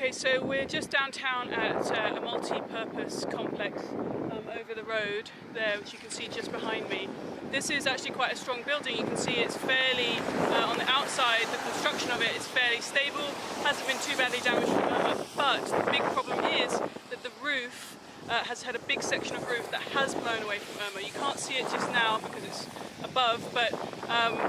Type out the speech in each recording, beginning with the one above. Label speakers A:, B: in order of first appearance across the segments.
A: Okay, so we're just downtown at a multi-purpose complex over the road there, which you can see just behind me. This is actually quite a strong building. You can see it's fairly, on the outside, the construction of it is fairly stable, hasn't been too badly damaged from Irma, but the big problem is that the roof has had a big section of roof that has blown away from Irma. You can't see it just now because it's above, but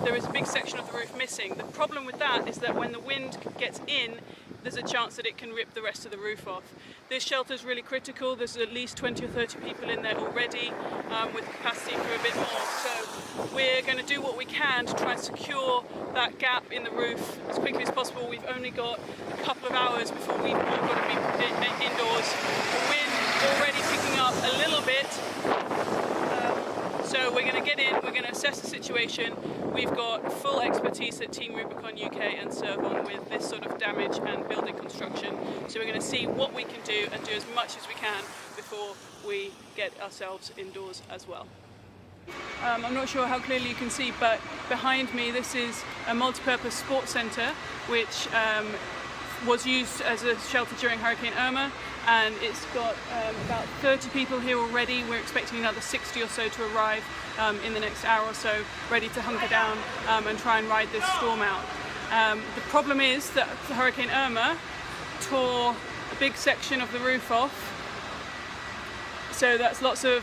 A: there is a big section of the roof missing. The problem with that is that when the wind gets in, there's a chance that it can rip the rest of the roof off. This shelter is really critical. There's at least 20 or 30 people in there already, with capacity for a bit more. So we're going to do what we can to try and secure that gap in the roof as quickly as possible. We've only got a couple of hours before we've all got to be indoors. The wind already picking up a little bit. So we're going to get in, we're going to assess the situation. We've got full expertise at Team Rubicon UK and Servon with this sort of damage and building construction. So we're going to see what we can do and do as much as we can before we get ourselves indoors as well. I'm not sure how clearly you can see, but behind me this is a multi-purpose sports centre which was used as a shelter during Hurricane Irma, and it's got about 30 people here already. We're expecting another 60 or so to arrive in the next hour or so, ready to hunker down and try and ride this storm out. The problem is that Hurricane Irma tore a big section of the roof off, so that's lots of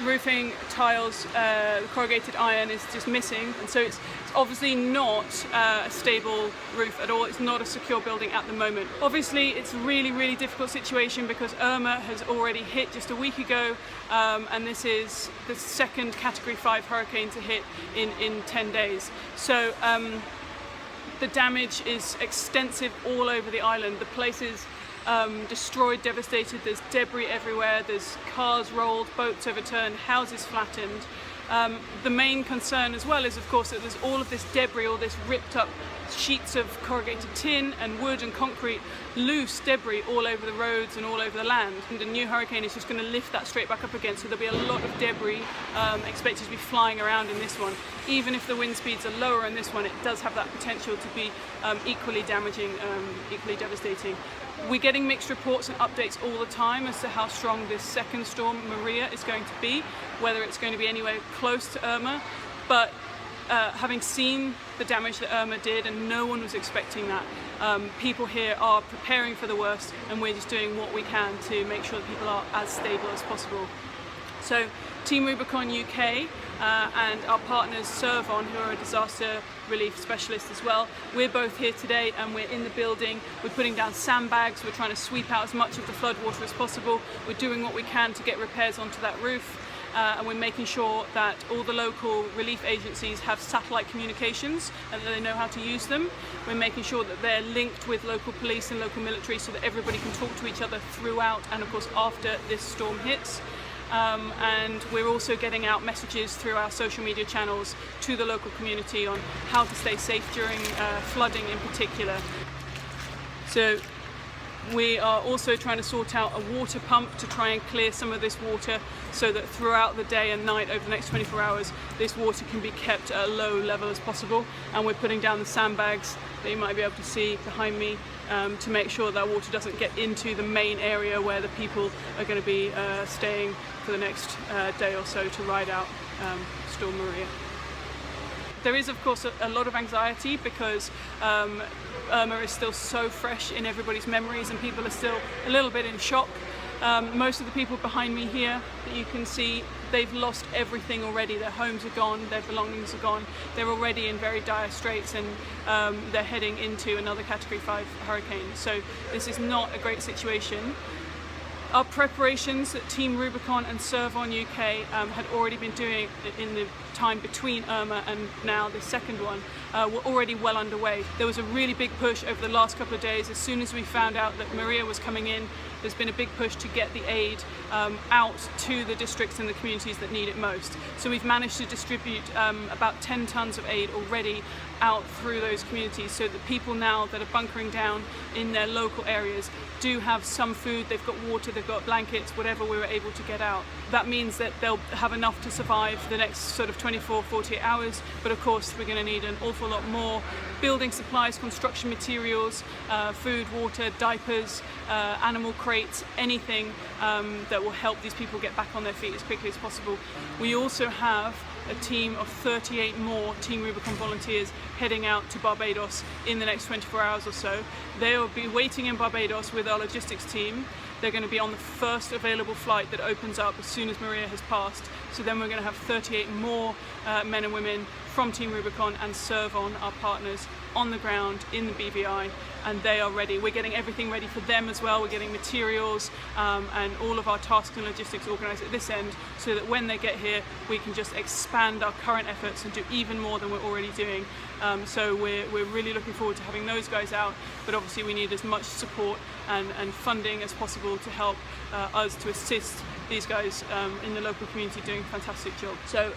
A: roofing tiles. The corrugated iron is just missing, and so it's obviously not a stable roof at all. It's not a secure building at the moment. Obviously it's a really difficult situation because Irma has already hit just a week ago, and this is the second Category 5 hurricane to hit in 10 days. So the damage is extensive all over the island. The place is destroyed, devastated. There's debris everywhere, there's cars rolled, boats overturned, houses flattened. The main concern as well is, of course, that there's all of this debris, all this ripped up sheets of corrugated tin and wood and concrete, loose debris all over the roads and all over the land. And the new hurricane is just going to lift that straight back up again, so there'll be a lot of debris expected to be flying around in this one. Even if the wind speeds are lower in this one, it does have that potential to be equally damaging, equally devastating. We're getting mixed reports and updates all the time as to how strong this second storm, Maria, is going to be, whether it's going to be anywhere close to Irma, but having seen the damage that Irma did, and no one was expecting that, people here are preparing for the worst, and we're just doing what we can to make sure that people are as stable as possible. So Team Rubicon UK and our partners Servon, who are a disaster relief specialist as well, we're both here today and we're in the building. We're putting down sandbags, we're trying to sweep out as much of the floodwater as possible. We're doing what we can to get repairs onto that roof, and we're making sure that all the local relief agencies have satellite communications and that they know how to use them. We're making sure that they're linked with local police and local military so that everybody can talk to each other throughout and of course after this storm hits. And we're also getting out messages through our social media channels to the local community on how to stay safe during flooding in particular. So we are also trying to sort out a water pump to try and clear some of this water so that throughout the day and night over the next 24 hours this water can be kept at a low level as possible, and we're putting down the sandbags that you might be able to see behind me to make sure that water doesn't get into the main area where the people are going to be staying for the next day or so to ride out Storm Maria. There is of course a lot of anxiety because Irma is still so fresh in everybody's memories and people are still a little bit in shock. Most of the people behind me here that you can see, they've lost everything already. Their homes are gone, their belongings are gone. They're already in very dire straits, and they're heading into another Category 5 hurricane. So this is not a great situation. Our preparations at Team Rubicon and Servon UK had already been doing in the time between Irma and now the second one, were already well underway. There was a really big push over the last couple of days. As soon as we found out that Maria was coming in, there's been a big push to get the aid out to the districts and the communities that need it most. So we've managed to distribute about 10 tons of aid already out through those communities, so that people now that are bunkering down in their local areas do have some food, they've got water, they've they've got blankets, whatever we were able to get out. That means that they'll have enough to survive the next sort of 24, 48 hours, but of course we're going to need an awful lot more building supplies, construction materials, food, water, diapers, animal crates, anything that will help these people get back on their feet as quickly as possible. We also have a team of 38 more Team Rubicon volunteers heading out to Barbados in the next 24 hours or so. They will be waiting in Barbados with our logistics team. They're going to be on the first available flight that opens up as soon as Maria has passed. So then we're going to have 38 more men and women from Team Rubicon and Servon, our partners, on the ground in the BVI, and they are ready. We're getting everything ready for them as well. We're getting materials and all of our tasks and logistics organised at this end, so that when they get here we can just expand our current efforts and do even more than we're already doing. So we're really looking forward to having those guys out, but obviously we need as much support and funding as possible to help us to assist these guys in the local community doing a fantastic job. So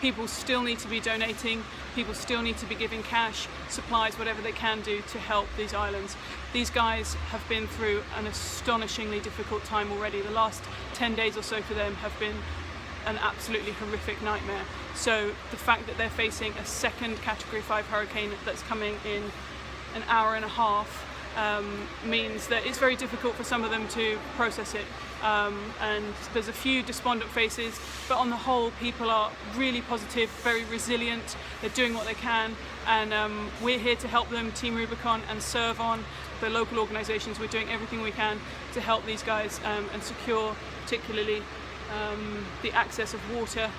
A: people still need to be donating, people still need to be giving cash, supplies, whatever they can do to help these islands. These guys have been through an astonishingly difficult time already. The last 10 days or so for them have been an absolutely horrific nightmare. So the fact that they're facing a second Category 5 hurricane that's coming in an hour and a half means that it's very difficult for some of them to process it. And there's a few despondent faces, but on the whole people are really positive, very resilient, they're doing what they can, and we're here to help them. Team Rubicon and Servon, the local organisations, we're doing everything we can to help these guys and secure particularly the access of water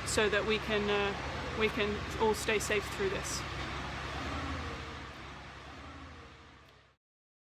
A: so that we can all stay safe through this.